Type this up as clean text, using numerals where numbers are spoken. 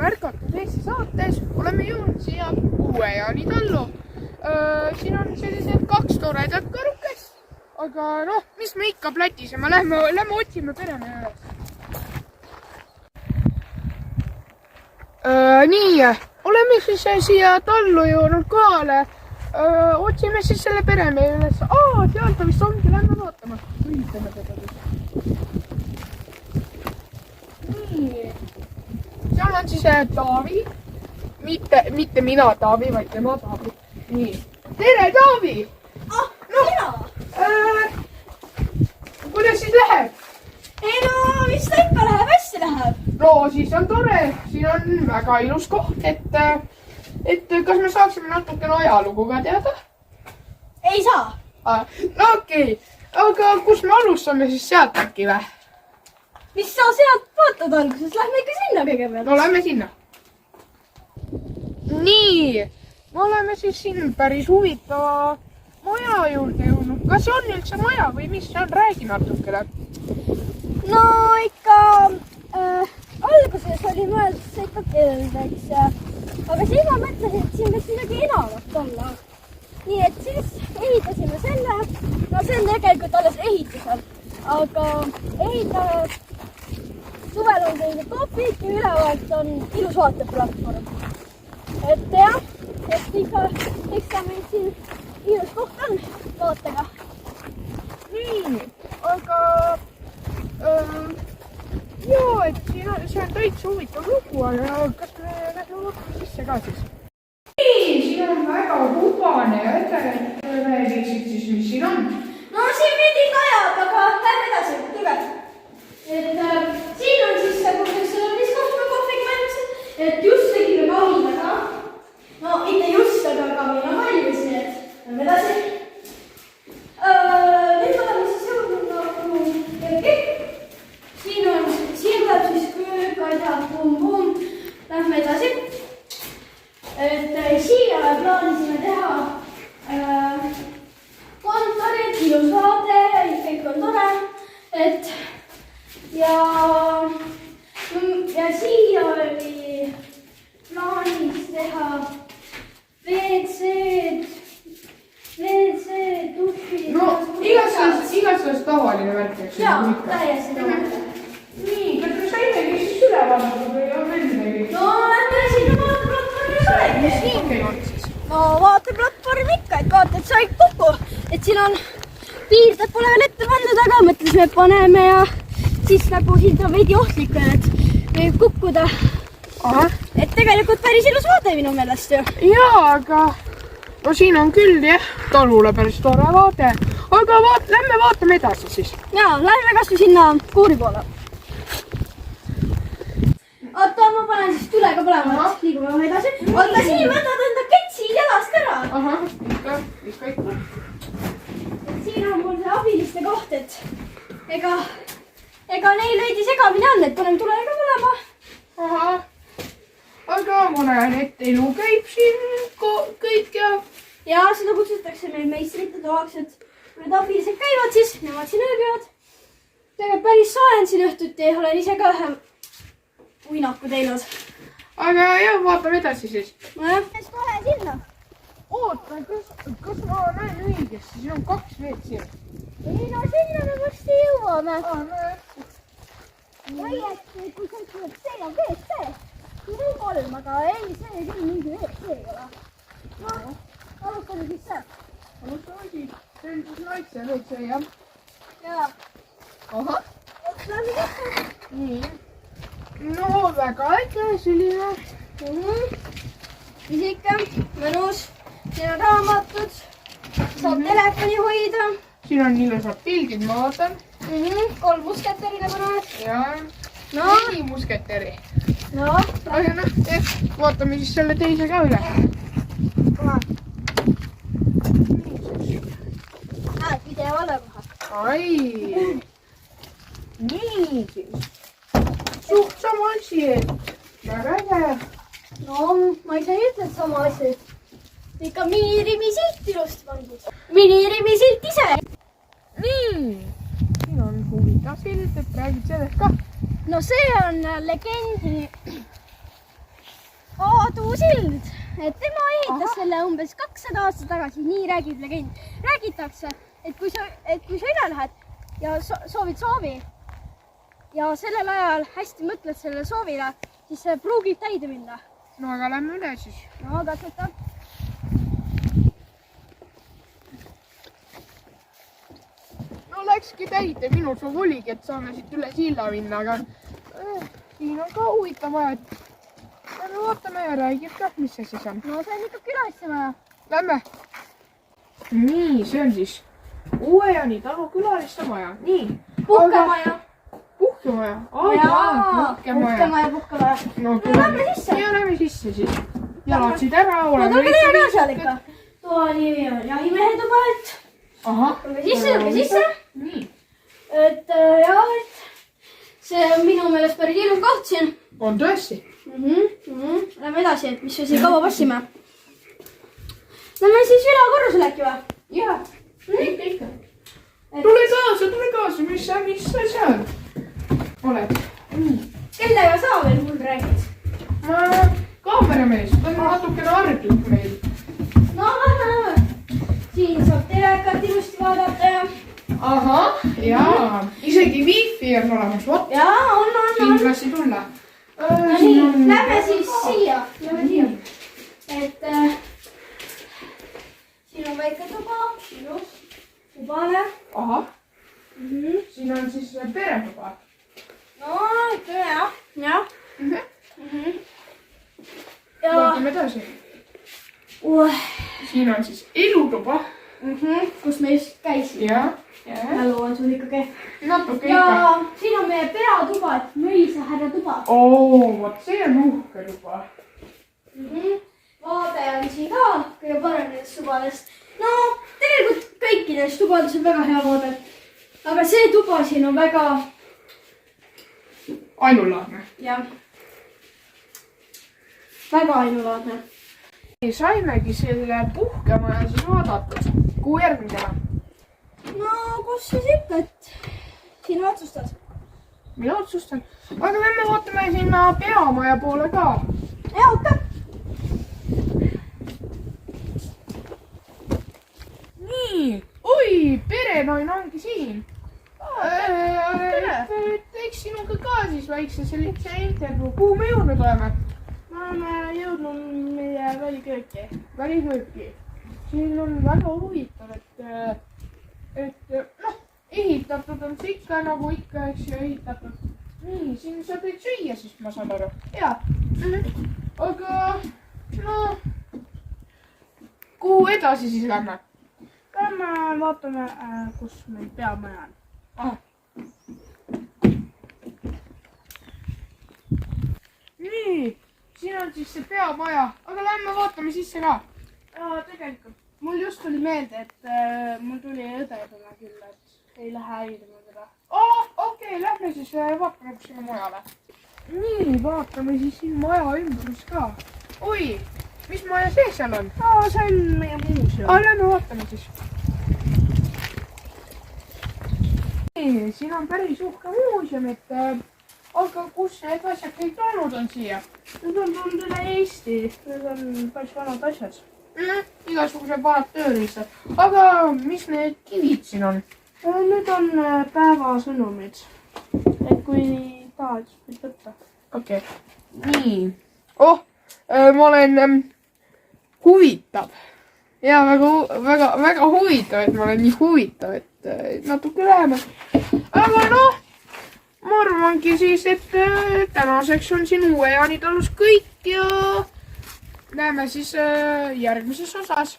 märkatud Eesti saates oleme jõudnud siia Uue-Jaani tallu. Siin on sellised 2 toredat karukest, aga noh, mis me ikka plätiseme, lähme otsime peremehe üles. Nii, oleme siis siia tallu jõudnud kohale. Otsime siis selle peremehe üles. Seal ta vist ongi, lähme vaatama. Ühitame teda siis. Nii, seal on siis Taavi. Mitte mina Taavi, vaid tema Taavi. Nii, tere Taavi! Sina! Kuidas siis läheb? Ei no, mis ta ikka läheb, hästi läheb. No siis on tore, siin on väga ilus koht, et kas me saaksime natukene ajalugu ka teada? Ei saa. No okei, aga kus me alustame siis sealt äkki või? Mis sa sealt vaatad alguses, lähme ikka sinna kõigepealt. No lähme sinna. Nii, me oleme siis siin päris huvitava maja juurde jõudnud. Kas on üldse maja või mis see on? Räägi natukene. No ikka alguses oli mõeldud see ikka keldeks, aga siis ma mõtlesin, et siin võiks midagi enamat olla. Nii et siis ehitasime selle, no see on tegelikult alles ehitusel, aga suvel on selline topik ja ülevalt on ilus vaateplatvorm. Et jah, et ikka, eks ta meil siin ilus koht on vaatega. Nii, aga joo, et see on täitsa huvitav lugu, aga kas me lähme vaatame sisse ka siis? Nii, siin on väga hubane ja räägiksid siis, mis siin on. No siin veidi kajab, aga lähme edasi, tule. Et siin on siis mis koht me kohviga valmisid, et just tegime kamina. No mitte just, aga kamina valmis, nii et lähme edasi. Nüüd oleme siis jõudnud nagu kerge. Siin tuleb siis köökaida, bum-bum. Lähme edasi. Et siia plaanisime teha kontorid, ilus vaade, kõik on tore. Et ja siia oli plaanis teha WC, duši. No igasugust tavaline värk, eks? Jaa, täiesti tavaline. Nii, kas me saimegi siis üle vaadata või on veel midagi? No lähme sinna vaateplatvormi olegi. Mis siin meil on siis? No vaateplatvorm ikka, et vaata, et sai kokku. Et siin on piirded pole veel ette pandud, aga mõtlesime, et paneme ja siis nagu siin on veidi ohtlik, et võib kukkuda. Et tegelikult päris ilus vaade minu meelest ju. Jaa, aga no siin on küll jah, talule päris tore vaade. Aga lähme vaatame edasi siis. Jaa, lähme kas või sinna kuuri poole. Oota, ma panen siis tulega põlema, et liigume edasi. Oota, siin võtad enda ketsi jalast ära. Ikka. Siin on mul see abiliste koht, et ega neil veidi segamine on, et panen tulega põlema. Aga ma näen, et elu käib siin kõik ja... Ja seda kutsutakse meil meistrite toaks, et kui need abilised käivad, siis nemad siin ööbivad. Tegelikult päris soen siin õhtuti, olen ise ka ühe uinaku teinud. Aga jah, vaatame edasi siis. Nojah, siis kohe sinna. Oota, kas ma näen õigesti? Siin on 2 WC. Ei, no sinna me varsti jõuame. Või et kui sa ütled, et see on WC. Siin on 3, aga ei, see küll mingi WC ei ole. No, alustame siis see. Alustame siis. See on siis naise WC, jah? Jaa. Lähme sisse. Nii. No väga äge selline. Mis ikka, mõnus. Siin on raamatud. Saab telefoni hoida. Siin on ilusad pildid, ma vaatan. 3 musketeri nagu näed. Jaa. No. 4 musketeri. No. Aga noh, vaatame siis selle teise ka üle. Kohe. Näed, video alla kohe. Ai. Nii siis. Suht sama asi, et väga äge. No, ma ei saa ütelda sama asi. Ikka minirimi silt ilusti pandud. Minirimi silt ise. Nii. Siin on huvitav silt, et räägid sellest ka. No see on legendi Aadu Sild, et tema ehitas selle umbes 200 aastat tagasi, nii räägib legend. Räägitakse, et kui sa üle lähed ja soovid soovi ja sellel ajal hästi mõtled sellele soovile, siis see pruugib täide minna. No aga lähme üle siis. No katseta. No läkski täide, minu soov oligi, et saame siit üle silla minna, aga siin on ka huvitav maja, et lähme vaatame ja räägib ka, mis see siis on. No see on ikka külaliste maja. Lähme. Nii, see on siis Uue-Jaani talu külaliste maja. Nii. Puhkemaja. Puhkemaja? Puhkemaja. No lähme sisse. Ja lähme sisse siis. Jalatsid ära. No tulge teie ka seal ikka. Toa nimi on jahimehe tuba, et. Ahah. Tulge sisse. Nii. Et jah, et see on minu meelest päris ilus koht siin. On tõesti? Lähme edasi, et mis me siin kaua passime. Lähme siis ülakorrusele äkki või? Jaa, ikka. Tule kaasa, mis sa seal oled? Kellega sa veel mul räägid? Ma kaameramees, ta on natukene arglik meil. No lähme. Siin saab telekat ilusti vaadata ja... Ahah, jaa. Isegi wifi on olemas, vot. Jaa, on. Kindlasti tulla. No nii, lähme siis siia. Et siin on väike tuba, ilus, tubane. Ahah, siin on siis peretuba. No, ikka jah. Vaatame edasi. Siin on siis elutuba. Kus me just käisime. Jah. Mälu on sul ikka kehv. Natuke ja ikka. siin on meie peatuba, et mõisahärra tuba. Vot see on uhke tuba. Vaade on siin ka kõige parem nendest tubadest. No, tegelikult kõikidest tubadest on väga hea vaade. Aga see tuba siin on väga... Ainulaadne. Jah. Väga ainulaadne. Saimegi selle puhkemaja siis vaadatud. Kuhu järgmisena? No, kus siis ikka, et sina otsustad? Mina otsustan. Aga lähme vaatame sinna peamaja poole ka. Jaa, okei. Nii, oi, perenaine ongi siin. Teeks sinuga ka siis väikse sellise intervjuu. Kuhu me jõudnud oleme? Me oleme jõudnud meie välikööki. Välikööki. Siin on väga huvitav, et ehitatud on see ikka nagu ikka, eks ju, ehitatud. Nii, siin sa teed süüa siis, ma saan aru. Jaa. Aga, no, kuhu edasi siis lähme? Lähme vaatame, kus meil peamaja on. Nii, siin on siis see peamaja, aga lähme vaatame sisse ka. Tegelikult, mul just tuli meelde, et mul tuli õde täna külla, et ei lähe häirima teda. Okei, lähme siis vaatame kuskile mujale. Nii, vaatame siis siin maja ümbrus ka. Oi, mis maja see seal on? See on meie muuseum. Lähme vaatame siis. Nii, siin on päris uhke muuseum, aga kus need asjad kõik tulnud on siia? Need on tulnud üle Eesti, need on päris vanad asjad. Igasugused vanad tööriistad. Aga mis need kivid siin on? Need on päevasõnumid, et kui tahad, võid võtta. Okei. Nii. Ma olen huvitav. Ja väga huvitav, et ma olen nii huvitav, et natuke läheme. Aga noh, ma arvangi siis, et tänaseks on siin Uue-Jaani talus kõik ja näeme siis järgmises osas.